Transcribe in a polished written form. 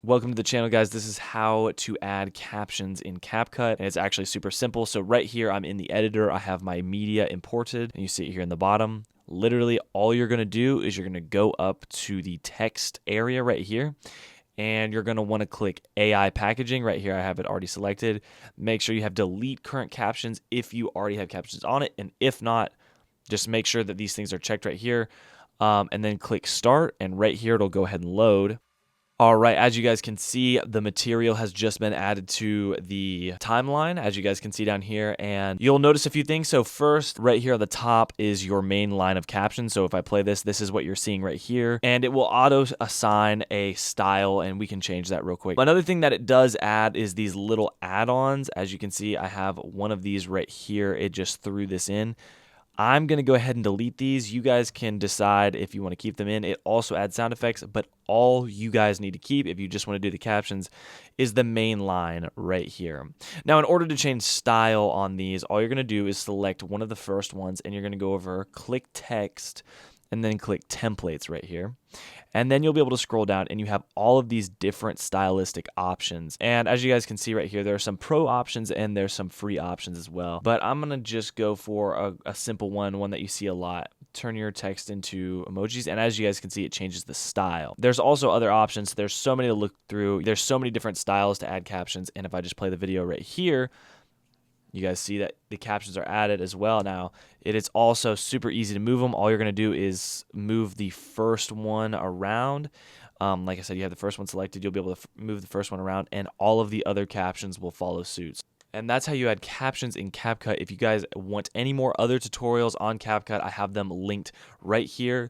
Welcome to the channel, guys. This is how to add captions in CapCut, and it's actually super simple. So right here, I'm in the editor. I have my media imported, and you see it here in the bottom. Literally, all you're going to do is you're going to go up to the text area right here, and you're going to want to click AI packaging right here. I have it already selected. Make sure you have delete current captions if you already have captions on it, and if not, just make sure that these things are checked right here, and then click start, and right here, it'll go ahead and load. All right, as you guys can see, the material has just been added to the timeline, as you guys can see down here, and you'll notice a few things. So first, right here at the top is your main line of captions. So if I play this, this is what you're seeing right here, and it will auto assign a style, and we can change that real quick. Another thing that it does add is these little add-ons. As you can see, I have one of these right here. It just threw this in. I'm going to go ahead and delete these. You guys can decide if you want to keep them in. It also adds sound effects, but all you guys need to keep if you just want to do the captions is the main line right here. Now, in order to change style on these, all you're going to do is select one of the first ones, and you're going to go over, click text, and then click templates right here. And then you'll be able to scroll down and you have all of these different stylistic options. And as you guys can see right here, there are some pro options and there's some free options as well. But I'm going to just go for a simple one that you see a lot. Turn your text into emojis. And as you guys can see, it changes the style. There's also other options. There's so many to look through. There's so many different styles to add captions. And if I just play the video right here, you guys see that the captions are added as well. Now, it is also super easy to move them. All you're going to do is move the first one around. Like I said, you have the first one selected. You'll be able to move the first one around, and all of the other captions will follow suit. And that's how you add captions in CapCut. If you guys want any more other tutorials on CapCut, I have them linked right here.